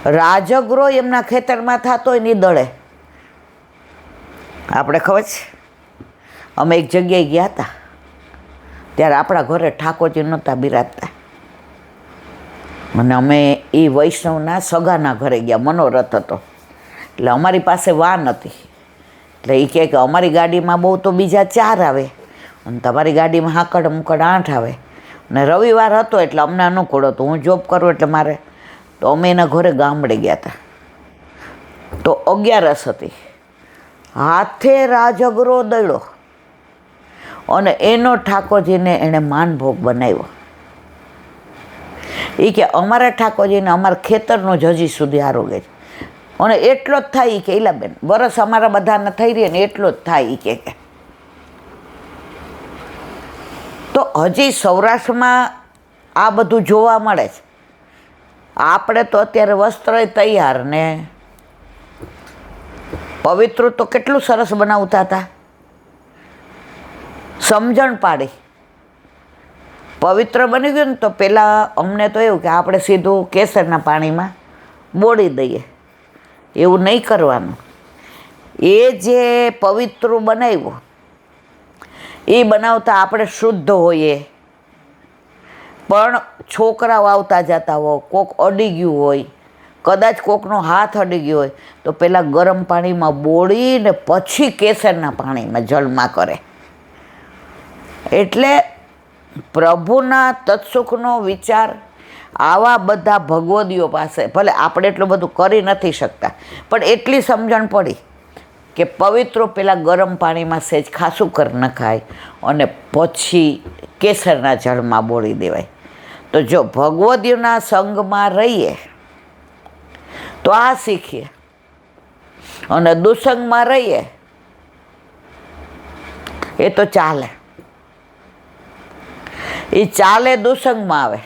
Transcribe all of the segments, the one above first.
રાજગરો એમના ખેતરમાં થતો હોય નીદળે. આપણે ખબર છે, અમે એક જગ્યાએ ગયા હતા ત્યારે આપણા ઘરે ઠાકોરજી નહોતા બિરાજતા, અને અમે એ વૈષ્ણવના સગાના ઘરે ગયા, મનોરથ હતો. એટલે અમારી પાસે વાન હતી, એટલે એ કહે કે અમારી ગાડીમાં બહુ તો બીજા 4 આવે અને તમારી ગાડીમાં હાકડ મુકડ 8 આવે. અને રવિવાર હતો એટલે અમને અનુકૂળ હતું, હું જોબ કરું એટલે મારે, તો અમે એના ઘરે ગામડે ગયા હતા. તો 11 હતી, હાથે રાજગરો દળ્યો અને એનો ઠાકોરજીને એણે માનભોગ બનાવ્યો. એ કે અમારા ઠાકોરજીને અમારા ખેતરનો જ હજી સુધી આરોગ્ય છે, અને એટલો જ થાય કે ઈલાબેન વરસ અમારા બધાને થઈ રહે ને એટલો જ થાય કે. તો હજી સૌરાષ્ટ્રમાં આ બધું જોવા મળે છે. આપણે તો અત્યારે વસ્ત્ર તૈયાર ને પવિત્ર તો કેટલું સરસ બનાવતા હતા, સમજણ પાડી. પવિત્ર બની ગયું ને તો પહેલાં અમને તો એવું કે આપણે સીધું કેસરના પાણીમાં બોળી દઈએ, એવું નહીં કરવાનું. એ જે પવિત્ર બનાવ્યું એ બનાવતા આપણે શુદ્ધ હોઈએ, પણ છોકરાઓ આવતા જતા હોય, કોક અડી ગયું હોય, કદાચ કોકનો હાથ અડી ગયો હોય તો પહેલાં ગરમ પાણીમાં બોળીને પછી કેસરના પાણીમાં જળમાં કરે. એટલે પ્રભુના તત્સુખનો વિચાર આવા બધા ભગવદીઓ પાસે, ભલે આપણે એટલું બધું કરી નથી શકતા, પણ એટલી સમજણ પડી કે પવિત્રો પહેલાં ગરમ પાણીમાં સહેજ ખાસું કરી નખાય અને પછી કેસરના જળમાં બોળી દેવાય. તો જો ભગવદીઓના સંગમાં રહીએ તો આ શીખીએ, અને દુસંગમાં રહીએ એ તો ચાલે. એ ચાલે દુસંગમાં આવે.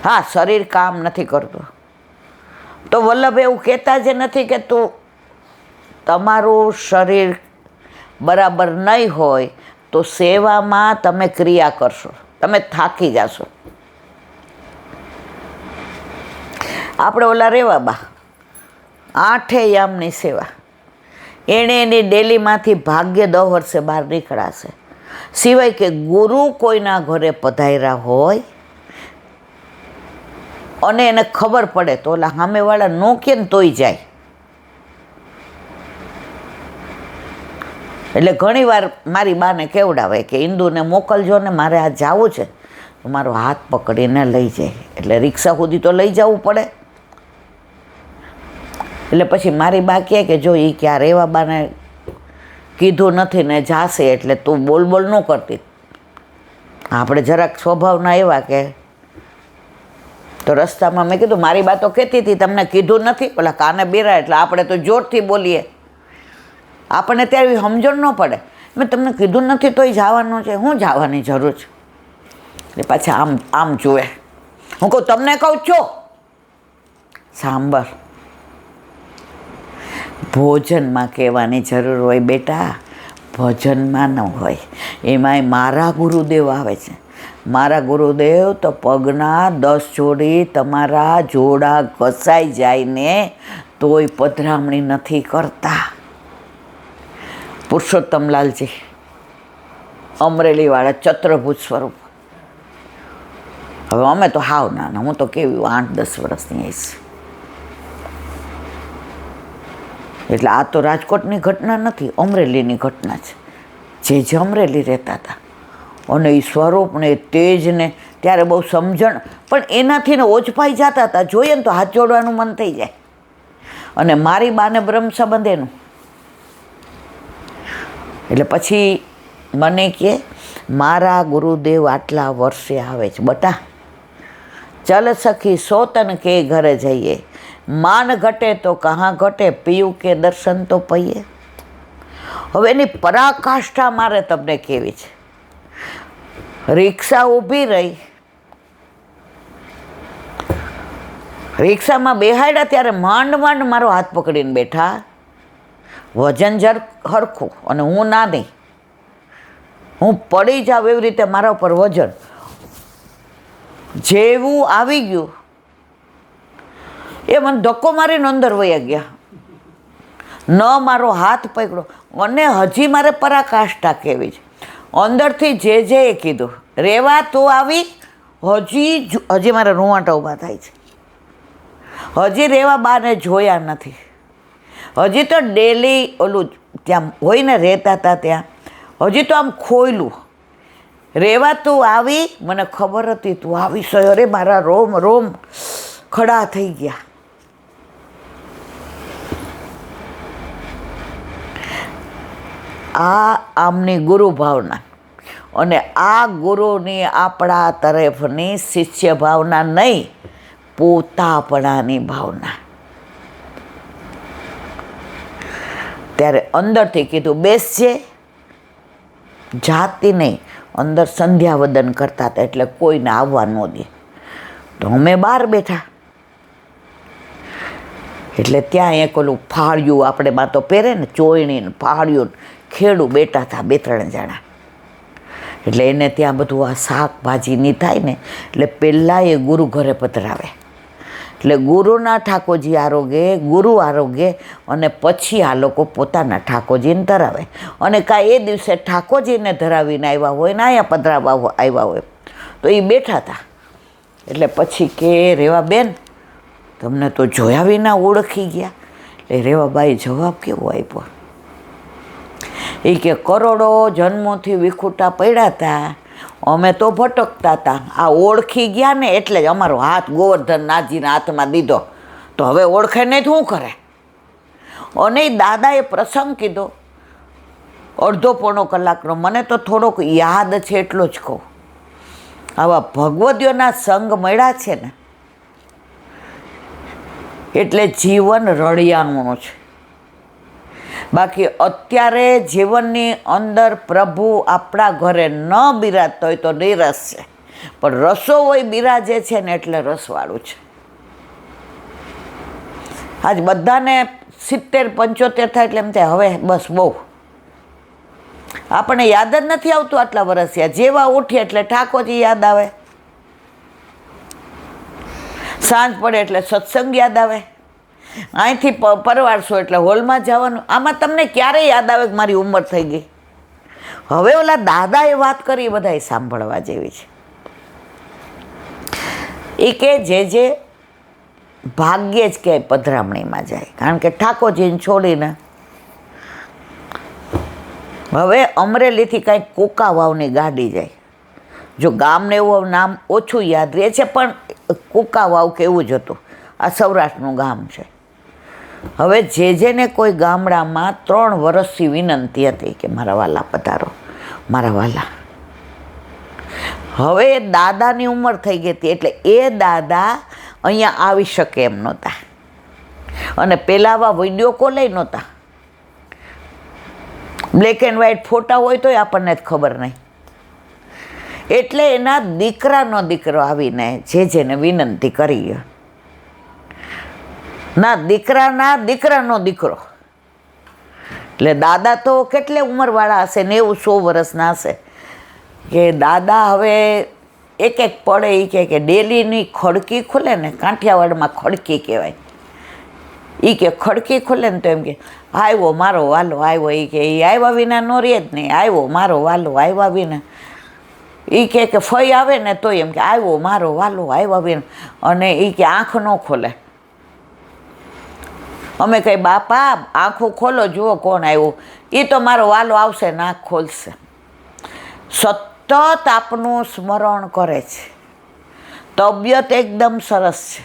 હા, શરીર કામ નથી કરતું તો વલ્લભ એવું કહેતા જ નથી કે તું તમારું શરીર બરાબર નહીં હોય તો સેવામાં તમે ક્રિયા કરશો, તમે થાકી જશો. આપણે ઓલા રેવાબા 8 યામની સેવા, એણે એની ડેલીમાંથી ભાગ્ય 10 વર્ષે બહાર નીકળાશે, સિવાય કે ગુરુ કોઈના ઘરે પધાર્યા હોય અને એને ખબર પડે તો ઓલા સામેવાળા નો કે ને તોય જાય. એટલે ઘણીવાર મારી બાને કેવડાવે કે ઇન્દુને મોકલજો ને મારે આ જવું છે, તો મારો હાથ પકડીને લઈ જાય. એટલે રિક્ષા સુધી તો લઈ જવું પડે. એટલે પછી મારી બા કહે કે જો એ ક્યાં રેવા બાને કીધું નથી ને જાશે એટલે તું બોલ બોલ ન કરતી. આપણે જરાક સ્વભાવના એવા કે, તો રસ્તામાં મેં કીધું મારી બા તો કહેતી હતી તમને કીધું નથી, ઓલા કાને બેરા એટલે આપણે તો જોરથી બોલીએ, આપણને ત્યારે સમજણ ન પડે. મેં તમને કીધું નથી તોય જવાનું છે, હું જવાની જરૂર છે. એટલે પાછા આમ આમ જુએ. હું કહું તમને કહું છું સાંભળ, ભોજનમાં કહેવાની જરૂર હોય બેટા, ભજનમાં ન હોય. એમાંય મારા ગુરુદેવ આવે છે, મારા ગુરુદેવ તો પગના 10 જોડી તમારા જોડા ઘસાઈ જાય ને તોય પધરામણી નથી કરતા. પુરુષોત્તમલાલજી અમરેલીવાળા ચતુર્ભુજ સ્વરૂપ. હવે અમે તો હાવ નાના, હું તો કેવી 8-10 વર્ષની આવીશ. એટલે આ તો રાજકોટની ઘટના નથી, અમરેલીની ઘટના છે. જે અમરેલી રહેતા હતા અને એ સ્વરૂપને તેજને ત્યારે બહુ સમજણ, પણ એનાથી ને ઓછપાઈ જતા હતા. જોઈએ ને તો હાથ જોડવાનું મન થઈ જાય. અને મારી બાને બ્રહ્મ સંબંધ એનું. એટલે પછી મને કહે મારા ગુરુદેવ આટલા વર્ષે આવે છે બટા, ચલ સખી સોતન કે ઘરે જઈએ, માન ઘટે તો કહાં ઘટે, પીયું કે દર્શન તો પઈએ. હવે એની પરાકાષ્ઠા મારે તમને કેવી છે. રિક્ષા ઊભી રહી, રિક્ષામાં બેહાડ્યા ત્યારે માંડ માંડ મારો હાથ પકડીને બેઠા. વજન જર હરખું અને હું નાની, હું પડી જાઉં એવી રીતે મારા ઉપર વજન. જેવું આવી ગયું એ મને ધક્કો મારીને અંદર વયા ગયા, ન મારો હાથ પકડ્યો. અને હજી મારે પરાકાષ્ઠા કહેવી છે. અંદરથી જે એ કીધું, રેવા તું આવી, હજી મારા રૂવાટા ઊભા થાય છે. હજી રેવા બાને જોયા નથી. હજી તો ડેલી ઓલું ત્યાં હોય ને રહેતા હતા ત્યાં, હજી તો આમ ખોયલું. રેવા તું આવી, મને ખબર હતી તું આવી છે. અરે મારા રોમ રોમ ખડા થઈ ગયા. આ આમની ગુરુ ભાવના, અને આ ગુરુની આપણા તરફની શિષ્ય ભાવના નહીં, પોતાપણાની ભાવના. ત્યારે અંદરથી કીધું બેસજે, જાતી નહીં. અંદર સંધ્યાવદન કરતા હતા એટલે કોઈને આવવા ન દે. તો અમે બહાર બેઠા. એટલે ત્યાં એક ઓલું ફાળ્યું આપણે માં તો પહેરે ને, ચોયણીને ફાળ્યું ખેડું બેઠા હતા 2-3 જણા. એટલે એને ત્યાં બધું આ શાકભાજીની થાય ને, એટલે પહેલાં એ ગુરુ ઘરે પધરાવે. એટલે ગુરુના ઠાકોરજી આરોગે, ગુરુ આરોગે, અને પછી આ લોકો પોતાના ઠાકોરજીને ધરાવે. અને કાંઈ એ દિવસે ઠાકોરજીને ધરાવીને આવ્યા હોય ને અહીંયા પધરાવવા આવ્યા હોય તો એ બેઠા હતા. એટલે પછી કે રેવાબેન, તમને તો જોયા વિના ઓળખી ગયા. એટલે રેવાબાઈ જવાબ કેવો આપ્યો, એ કે કરોડો જન્મોથી વિખૂટા પડ્યા હતા, અમે તો ભટકતા હતા. આ ઓળખી ગયા ને એટલે જ અમારો હાથ ગોવર્ધન નાથજીના હાથમાં દીધો. તો હવે ઓળખે નહીં શું કરે? અને દાદાએ પ્રસંગ કીધો 1.5-પોણો કલાકનો. મને તો થોડોક યાદ છે એટલો જ કહું. આવા ભગવદીઓના સંગ મળ્યા છે ને એટલે જીવન રળિયામણું છે. બાકી અત્યારે જીવનની અંદર પ્રભુ આપણા ઘરે ન બિરાજતો હોય તો નિરસ છે, પણ રસો હોય બિરાજે છે ને એટલે રસવાળું છે. આજ બધાને 70-75 થાય એટલે એમ થાય હવે બસ બહુ. આપણને યાદ જ નથી આવતું આટલા વર્ષ થયા. જેવા ઉઠીએ એટલે ઠાકોરજી યાદ આવે, સાંજ પડે એટલે સત્સંગ યાદ આવે, અહીંથી પરવારશો એટલે હોલમાં જવાનું. આમાં તમને ક્યારે યાદ આવે કે મારી ઉંમર થઈ ગઈ? હવે ઓલા દાદાએ વાત કરી એ બધાએ સાંભળવા જેવી છે. એ કે જે ભાગ્યે જ ક્યાંય પધરામણીમાં જાય, કારણ કે ઠાકોરજીને છોડીને હવે અમરેલીથી કાંઈક કોકા વાવની ગાડી જાય. જો ગામને એવું નામ ઓછું યાદ રહે છે, પણ કોકા વાવ કે એવું જ હતું. આ સૌરાષ્ટ્રનું ગામ છે. હવે જેને કોઈ ગામડામાં 3 વર્ષથી વિનંતી હતી કે મારા વાલા પધારો, મારા વાલા. હવે દાદાની ઉંમર થઈ ગઈ હતી એટલે એ દાદા અહીંયા આવી શકે એમ નહોતા. અને પહેલાં આવા વિડીયો કોલે નહોતા. બ્લેક એન્ડ વ્હાઇટ ફોટા હોય તોય આપણને જ ખબર નહીં. એટલે એના દીકરાનો દીકરો આવીને જેને વિનંતી કરી, ના દીકરાનો દીકરો. એટલે દાદા તો કેટલે ઉંમરવાળા હશે, 90-100 વર્ષના હશે. કે દાદા હવે એક પડે એ કે ડેલીની ખડકી ખુલે ને, કાંઠિયાવાડમાં ખડકી કહેવાય. એ કે ખડકી ખુલે ને તો એમ કે આવ્યો મારો વાલો આવ્યો. એ કે એ આવ્યા વિના નો રહે જ નહીં. આવ્યો મારો વાલો આવ્યા વિના. એ કે ફઈ આવે ને તો એમ કે આવ્યો મારો વાલો આવ્યા વિના. અને એ કે આંખ ન ખોલે. અમે કંઈ બાપા આંખો ખોલો જુઓ કોણ આવ્યું. એ તો મારો વાલો આવશે ને આંખ ખોલશે. સતત આપનું સ્મરણ કરે છે. તબિયત એકદમ સરસ છે,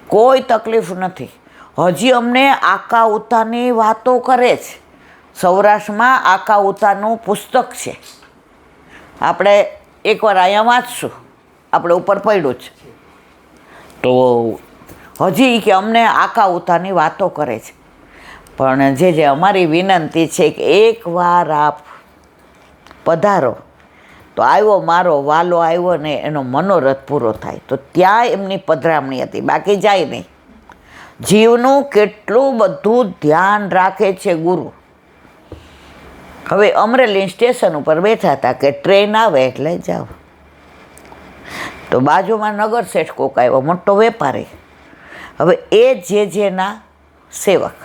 કોઈ તકલીફ નથી. હજી અમને આકા ઉતાની વાતો કરે છે. સૌરાષ્ટ્રમાં આકા ઉતાનું પુસ્તક છે, આપણે એકવાર અહીંયા વાંચશું, આપણે ઉપર પડ્યું છે. તો હજી કે અમને આકા ઉતાની વાતો કરે છે. પણ જે અમારી વિનંતી છે કે એકવાર આપ પધારો તો આવ્યો મારો વાલો આવ્યો ને એનો મનોરથ પૂરો થાય. તો ત્યાં એમની પધરામણી હતી, બાકી જાય નહીં. જીવનું કેટલું બધું ધ્યાન રાખે છે ગુરુ. હવે અમરેલી સ્ટેશન ઉપર બેઠા હતા કે ટ્રેન આવે એટલે જાઓ. તો બાજુમાં નગર શેઠ કોક આવ્યો, મોટો વેપારી. હવે એ જેના સેવક,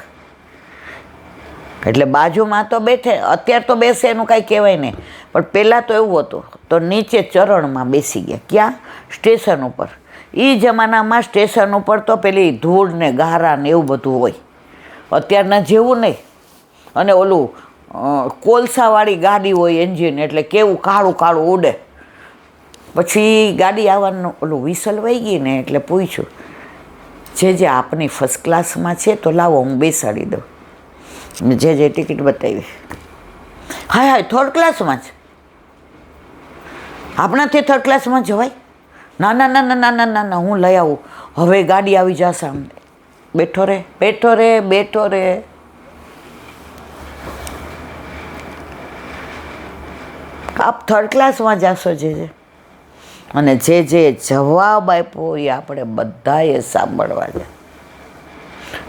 એટલે બાજુમાં તો બેઠે, અત્યારે તો બેસે એનું કાંઈ કહેવાય નહીં, પણ પહેલાં તો એવું હતું, તો નીચે ચરણમાં બેસી ગયા. ક્યાં? સ્ટેશન ઉપર. એ જમાનામાં સ્ટેશન ઉપર તો પેલી ધૂળ ને ગારા ને એવું બધું હોય, અત્યારના જેવું નહીં. અને ઓલું કોલસાવાળી ગાડી હોય, એન્જિન, એટલે કેવું કાળું કાળું ઉડે. પછી ગાડી આવવાનું ઓલું વિસલ વહી ગઈ ને એટલે પૂછ્યું, જે આપની ફર્સ્ટ ક્લાસમાં છે તો લાવો હું બેસાડી દઉં. જે ટિકિટ બતાવી, હાય હાય થર્ડ ક્લાસમાં જ, આપણાથી થર્ડ ક્લાસમાં જવાય? ના ના ના ના ના ના ના, હું લઈ આવું, હવે ગાડી આવી જશે. આમ બેઠો રે બેઠો રે બેઠો રે. આપ થર્ડ ક્લાસમાં જાશો. જે અને જે જવાબ આપ્યો એ આપણે બધાએ સાંભળવા છે.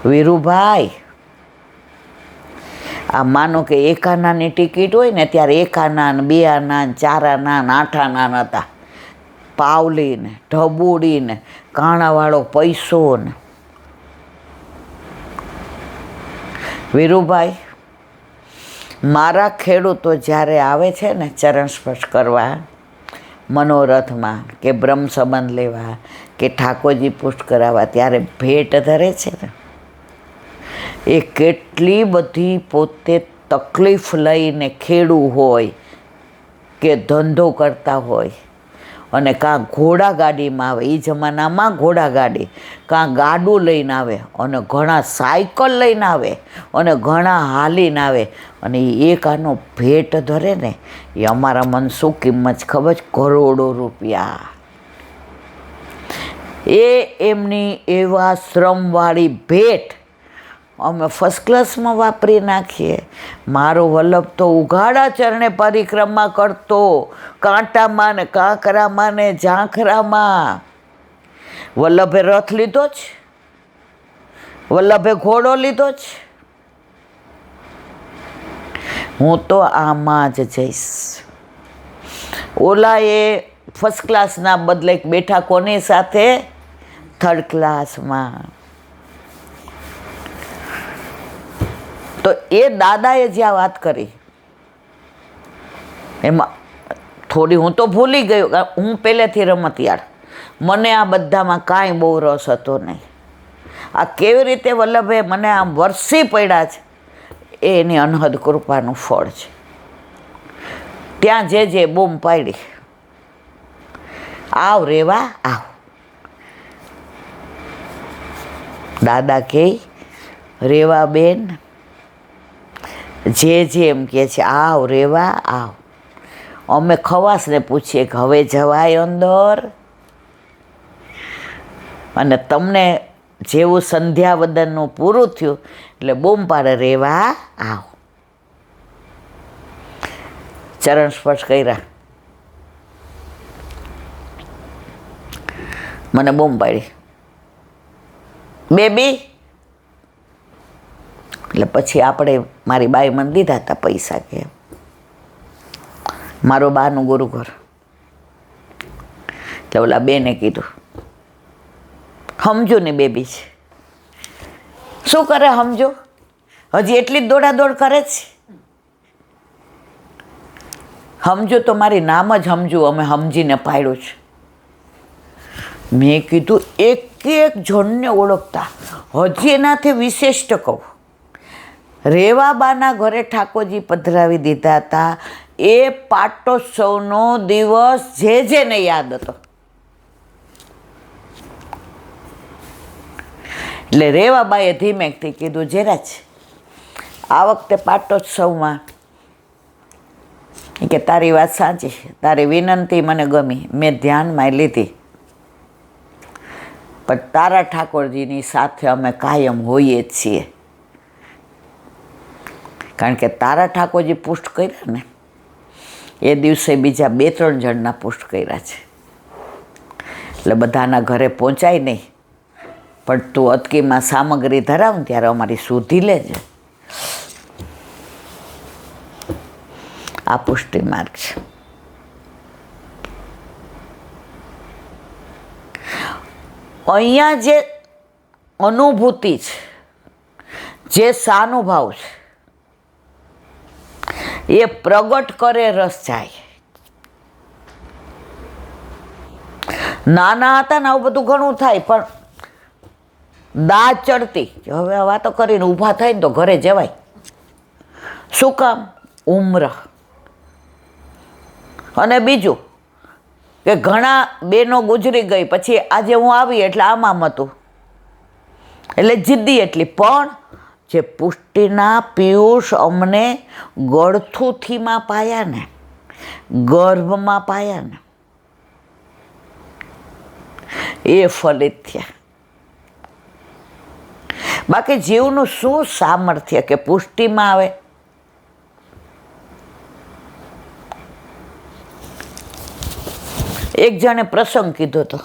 વીરુભાઈ, આ માનો કે 1 આનાની ટિકિટ હોય ને, ત્યારે 1 આના, 2 આના, 4 આના, 8 આના હતા. પાવલી ને ઢબુડી ને કાણાવાળો પૈસો ને. વીરુભાઈ, મારા ખેડૂતો જ્યારે આવે છે ને ચરણ સ્પર્શ કરવા મનોરથમાં, કે બ્રહ્મ સંબંધ લેવા, કે ઠાકોરજી પુષ્ટ કરાવવા, ત્યારે ભેટ ધરે છે ને, એ કેટલી બધી પોતે તકલીફ લઈને ખેડૂ હોય કે ધંધો કરતા હોય, અને કાં ઘોડા ગાડીમાં આવે, એ જમાનામાં ઘોડા ગાડી, કાં ગાડું લઈને આવે, અને ઘણા સાયકલ લઈને આવે, અને ઘણા હાલીને આવે, અને એ એક આનો ભેટ ધરે ને, એ અમારા મન શું કિંમત ખબર છે? કરોડો રૂપિયા. એ એમની એવા શ્રમવાળી ભેટ અમે ફર્સ્ટ ક્લાસમાં વાપરી નાખીએ. મારો વલ્લભ તો ઉઘાડા ચરણે પરિક્રમા કરતો, કાંટામાં ને કાંકરામાં ને ઝાંખરામાં. વલ્લભે રથ લીધો જ, વલ્લભે ઘોડો લીધો જ. હું તો આમાં જ જઈશ. ઓલા એ ફર્સ્ટ ક્લાસના બદલે બેઠા કોની સાથે? થર્ડ ક્લાસમાં. તો એ દાદાએ જ્યાં વાત કરી એમાં થોડી હું તો ભૂલી ગયો, હું પહેલેથી રમતિયાળ, મને આ બધામાં કાંઈ બહુ રસ હતો નહીં. આ કેવી રીતે વલ્લભે મને આમ વરસી પડ્યા છે, એ એની અનહદ કૃપાનું ફળ છે. ત્યાં જે બૂમ પાડી, આવ રેવા આવ. દાદા કે રેવા બેન, જે એમ કહે છે આવ રેવા આવ. અમે ખવાસને પૂછીએ કે હવે જવાય અંદર? અને તમને જેવું સંધ્યાવદનનું પૂરું થયું એટલે બૂમ પાડે રેવા આવ. ચરણ સ્પર્શ કર્યા, મને બૂમ પાડી, બેબી. એટલે પછી આપણે, મારી બાઈ મને દીધા હતા પૈસા, કે મારો બાનું ગુરુઘર. એટલે ઓલા બેને કીધું, સમજો ને બેબી છે, શું કરે સમજો? હજી એટલી જ દોડાદોડ કરે છે. સમજો તો મારી નામ જ સમજુ, અમે સમજીને પાડ્યું છે. મેં કીધું એક એક જણને ઓળખતા. હજી એનાથી વિશિષ્ટ કહું, રેવાબાના ઘરે ઠાકોરજી પધરાવી દીધા હતા. એ પાટોત્સવનો દિવસ જેને યાદ હતો. એટલે રેવાબાએ ધીમેકથી કીધું, જેરાજ આ વખતે પાટોત્સવમાં, કે તારી વાત સાચી, તારી વિનંતી મને ગમી, મેં ધ્યાનમાં લીધી, પણ તારા ઠાકોરજીની સાથે અમે કાયમ હોઈએ જ છીએ. કારણ કે તારા ઠાકોરજી પુષ્ટ કર્યા ને એ દિવસે બીજા 2-3 જણના પુષ્ટ કર્યા છે. એટલે બધાના ઘરે પહોંચાય નહીં, પણ તું અટકીમાં સામગ્રી ધરાવ ત્યારે અમારી શોધી લેજે. આ પુષ્ટિ માર્ગ છે. અહીંયા જે અનુભૂતિ છે, જે સાનુભાવ છે, એ પ્રગટ કરે રસ જાય. નાના હતા ને આવું બધું ઘણું થાય, પણ દાજ ચડતી હવે આ વાતો કરીને ઊભા થાય ને તો ઘરે જવાય. શું કામ? ઉમ્ર. અને બીજું કે ઘણા બેનો ગુજરી ગઈ પછી આજે હું આવી એટલે આમ હતું, એટલે જિદ્દી એટલી. પણ જે પુષ્ટિના પિયુષ અમને ગળથુથીમાં પાયા ને, ગર્ભમાં પાયા ને, એ ફલિત થયા. બાકી જીવનું શું સામર્થ્ય કે પુષ્ટિમાં આવે? એક જણે પ્રસંગ કીધો હતો,